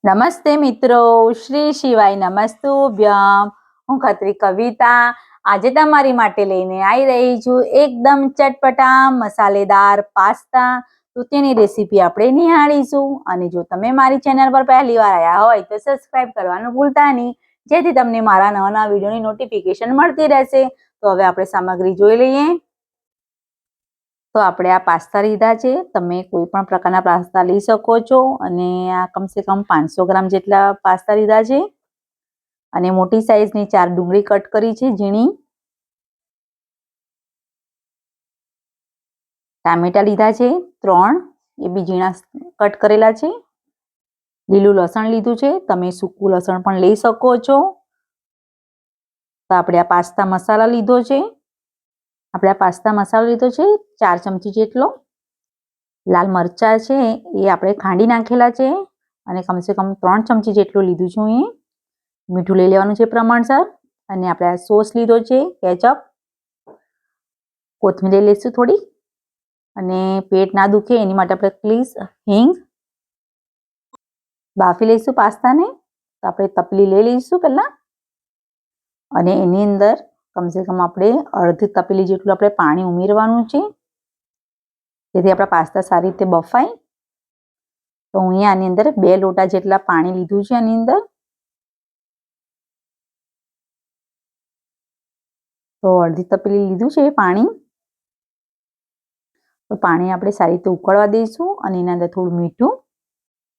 નમસ્તે મિત્રો, શ્રી શિવાય નમસ્તુભ્યમ. હું ખત્રી કવિતા આજે તમારી માટે લઈને આવી રહી છું એકદમ ચટપટા મસાલેદાર પાસ્તા. તો તેની રેસીપી આપણે નિહાળીશું. અને જો તમે મારી ચેનલ પર પહેલી વાર આવ્યા હોય તો સબસ્ક્રાઇબ કરવાનું ભૂલતા નહીં, જેથી તમને મારા નવા નવા વિડીયોની નોટિફિકેશન મળતી રહેશે. તો હવે આપણે સામગ્રી જોઈ લઈએ. તો આપણે આ પાસ્તા લીધા છે. તમે કોઈ પણ પ્રકારના પાસ્તા લઈ શકો છો. અને આ કમસે કમ 500 ગ્રામ જેટલા પાસ્તા લીધા છે. અને મોટી સાઈઝની 4 ડુંગળી કટ કરી છે ઝીણી. ટામેટા લીધા છે 3, એ બી ઝીણા કટ કરેલા છે. લીલું લસણ લીધું છે, તમે સૂકું લસણ પણ લઈ શકો છો. તો આપણે આ પાસ્તા મસાલા લીધો છે. આપણે આ પાસ્તા મસાલો લીધો છે 4 ચમચી જેટલો. લાલ મરચા છે એ આપણે ખાંડી નાખેલા છે અને કમસે કમ 3 ચમચી જેટલું લીધું છે હું. મીઠું લઈ લેવાનું છે પ્રમાણસર. અને આપણે આ સોસ લીધો છે કેચઅપ. કોથમીર લઈશું થોડી. અને પેટ ના દુખે એની માટે આપણે પ્લીઝ હિંગ. બાફી લઈશું પાસ્તાને. તો આપણે તપલી લઈ લઈશું પહેલા. અને એની અંદર કમસે કમ આપણે અડધી તપેલી જેટલું આપણે પાણી ઉમેરવાનું છે, જેથી આપણા પાસ્તા સારી રીતે બફાય. તો અહીંયા આની અંદર 2 લોટા જેટલા પાણી લીધું છે. આની અંદર તો અડધી તપેલી લીધું છે પાણી. તો પાણી આપણે સારી રીતે ઉકળવા દઈશું અને એના અંદર થોડું મીઠું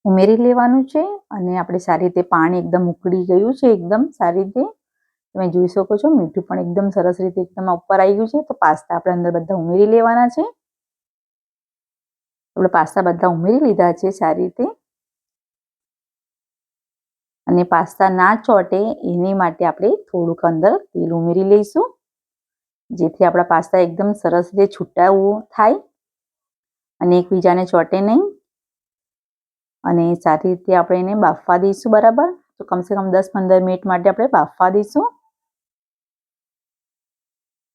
ઉમેરી લેવાનું છે. અને આપણે સારી રીતે પાણી એકદમ ઉકળી ગયું છે, એકદમ સારી રીતે તમે જોઈ શકો છો. મીઠું પણ એકદમ સરસ રીતે એકદમ ઉપર આવી ગયું છે. તો પાસ્તા આપણે અંદર બધા ઉમેરી લેવાના છે. આપણે પાસ્તા બધા ઉમેરી લીધા છે સારી રીતે. અને પાસ્તા ના ચોટે એની માટે આપણે થોડુંક અંદર તેલ ઉમેરી લઈશું, જેથી આપણા પાસ્તા એકદમ સરસ રીતે છૂટા થાય અને એકબીજાને ચોટે નહીં. અને સારી રીતે આપણે એને બાફવા દઈશું બરાબર. તો કમસે કમ 10-15 મિનિટ માટે આપણે બાફવા દઈશું.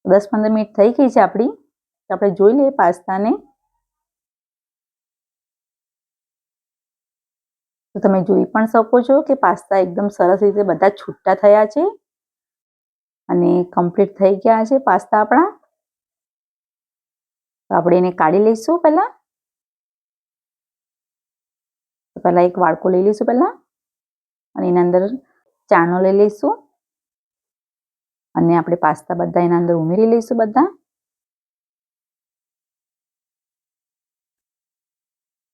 10-15 મિનિટ થઈ ગઈ છે આપણી. તો આપણે જોઈ લઈએ પાસ્તાને. તો તમે જોઈ પણ શકો છો કે પાસ્તા એકદમ સરસ રીતે બધા છૂટા થયા છે અને કમ્પ્લીટ થઈ ગયા છે પાસ્તા આપણા. તો આપણે એને કાઢી લઈશું પહેલા. તો પહેલા એક વાડકો લઈ લઈશું પહેલા. અને એના અંદર ચાનો લઈ લઈશું. અને આપણે પાસ્તા બધા એના અંદર ઉમેરી લઈશું બધા.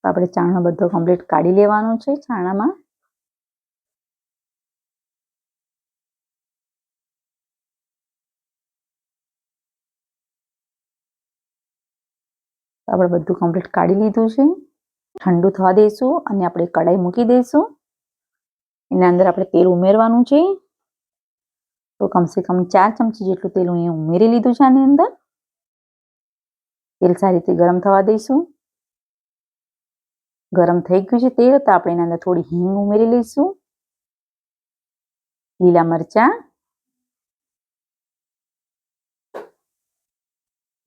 તો આપણે ચાનો બધો કમ્પ્લીટ કાઢી લેવાનો છે ચાણામાં. તો આપણે બધું કમ્પ્લીટ કાઢી લીધું છે. ઠંડુ થવા દઈશું અને આપણે કઢાઈ મૂકી દઈશું. એના અંદર આપણે તેલ ઉમેરવાનું છે. તો કમસે કમ 4 ચમચી જેટલું તેલ અહીંયા ઉમેરી લીધું છે આની અંદર. તેલ સારી રીતે ગરમ થવા દઈશું. ગરમ થઈ ગયું છે તેલ. તો આપણે એના અંદર થોડી હિંગ ઉમેરી લઈશું. લીલા મરચા.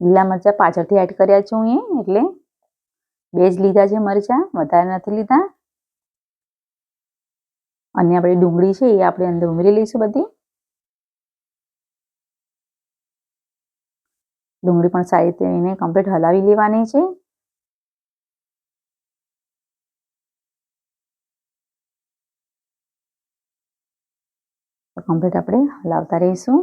લીલા મરચા પાછળથી એડ કર્યા છે હું એટલે 2 જ લીધા છે મરચા, વધારે નથી લીધા. અને આપણે ડુંગળી છે એ આપણે અંદર ઉમેરી લઈશું બધી. ડુંગળી પણ સારી રીતે એને કમ્પ્લીટ હલાવી લેવાની છે. કમ્પ્લીટ આપણે હલાવતા રહીશું.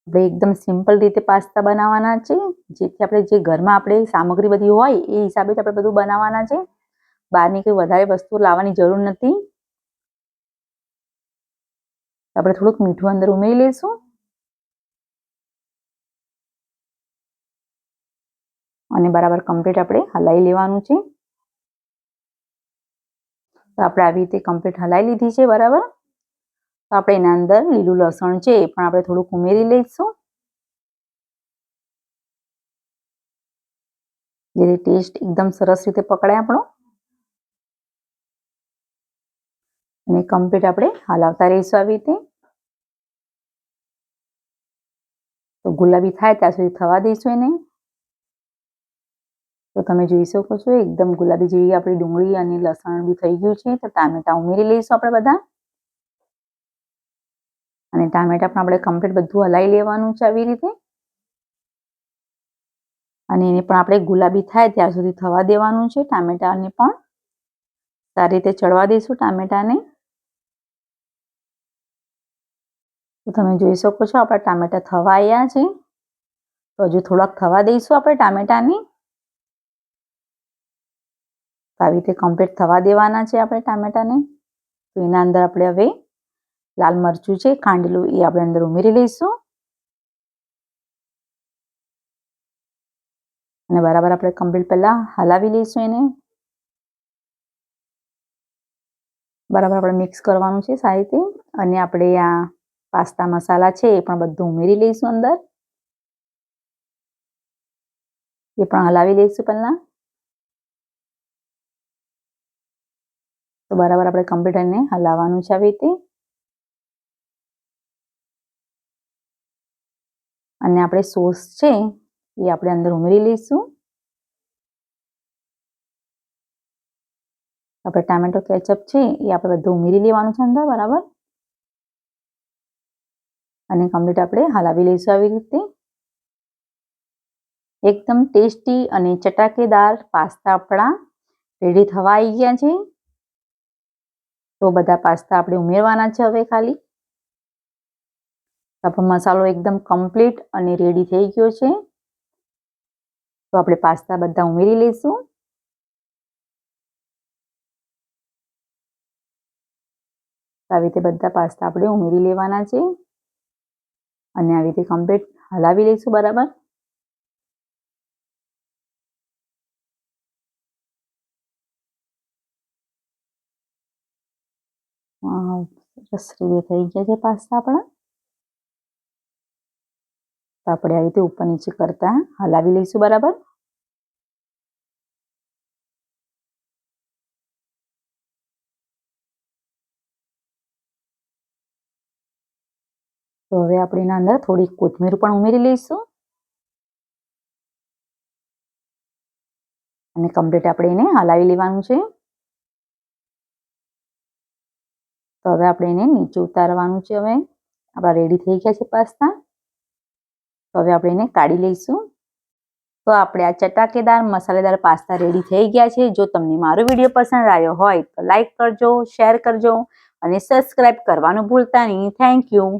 આપણે એકદમ સિમ્પલ રીતે પાસ્તા બનાવવાના છે, જેથી આપણે જે ઘરમાં આપણે સામગ્રી બધી હોય એ હિસાબે જ આપણે બધું બનાવવાના છે. બહારની કોઈ વધારે વસ્તુ લાવવાની જરૂર નથી. આપણે થોડુંક મીઠું અંદર ઉમેરી લઈશું. અને બરાબર કમ્પ્લીટ આપણે હલાવી લેવાનું છે. તો આપણે આવી રીતે કમ્પ્લીટ હલાવી લીધી છે બરાબર. તો આપણે એના અંદર લીલું લસણ છે એ પણ આપણે થોડુંક ઉમેરી લઈશું, જેથી ટેસ્ટ એકદમ સરસ રીતે પકડાય આપણો. અને કમ્પ્લીટ આપણે હલાવતા રહીશું આવી રીતે. તો ગુલાબી થાય ત્યાં સુધી થવા દઈશું એને. તો તમે જોઈ શકો છો એકદમ ગુલાબી જેવી આપણી ડુંગળી અને લસણ બી થઈ ગયું છે. તો ટામેટા ઉમેરી લઈશું આપણે બધા. અને ટામેટા પણ આપણે કમ્પ્લીટ બધું હલાવી લેવાનું છે આવી રીતે. અને એને પણ આપણે ગુલાબી થાય ત્યાં સુધી થવા દેવાનું છે. ટામેટાને પણ સારી રીતે ચડવા દઈશું ટામેટાને. તો તમે જોઈ શકો છો આપણા ટામેટા થવા આવ્યા છે. તો હજુ થોડાક થવા દઈશું આપણે ટામેટાને. આવી રીતે કમ્પ્લીટ થવા દેવાના છે આપણે ટામેટાને. તો એના અંદર આપણે હવે લાલ મરચું છે ખાંડેલું એ આપણે અંદર ઉમેરી લઈશું. અને બરાબર આપણે કમ્પ્લીટ પહેલા હલાવી લઈશું એને. બરાબર આપણે મિક્સ કરવાનું છે સારી રીતે. અને આપણે આ પાસ્તા મસાલા છે એ પણ બધું ઉમેરી લઈશું અંદર. એ પણ હલાવી લઈશું પહેલા. તો બરાબર આપણે કમ્પ્લીટ એને હલાવવાનું છે આવી રીતે. અને આપણે સોસ છે એ આપણે અંદર ઉમેરી લઈશું. આપણે ટામેટો કેચઅપ છે એ આપણે બધું ઉમેરી લેવાનું છે અંદર બરાબર. અને કમ્પ્લીટ આપણે હલાવી લઈશું આવી રીતે. એકદમ ટેસ્ટી અને ચટાકેદાર પાસ્તા આપણા રેડી થવા આવી ગયા છે. તો બધા પાસ્તા આપણે ઉમેરવાના છે હવે ખાલી. આપણો મસાલો એકદમ કમ્પ્લીટ અને રેડી થઈ ગયો છે. તો આપણે પાસ્તા બધા ઉમેરી લઈશું. આવી રીતે બધા પાસ્તા આપણે ઉમેરી લેવાના છે. અને આવી રીતે કમ્પ્લીટ હલાવી લઈશું બરાબર. સરસ રીતે થઈ ગયા છે પાસ્તા આપણા. તો આપણે આવી રીતે ઉપર નીચે કરતા હલાવી લઈશું બરાબર. તો હવે આપણે એના અંદર થોડી કોથમીર પણ ઉમેરી લઈશું. અને કમ્પ્લીટ આપણે એને હલાવી લેવાનું છે. તો હવે આપણે એને નીચે ઉતારવાનું છે. હવે આપણા રેડી થઈ ગયા છે પાસ્તા. તો હવે આપણે એને કાઢી લઈશું. તો આપણે આ ચટાકેદાર મસાલેદાર પાસ્તા રેડી થઈ ગયા છે. જો તમને મારો વિડીયો પસંદ આવ્યો હોય તો લાઈક કરજો, શેર કરજો અને સબસ્ક્રાઇબ કરવાનું ભૂલતા નહીં. Thank you.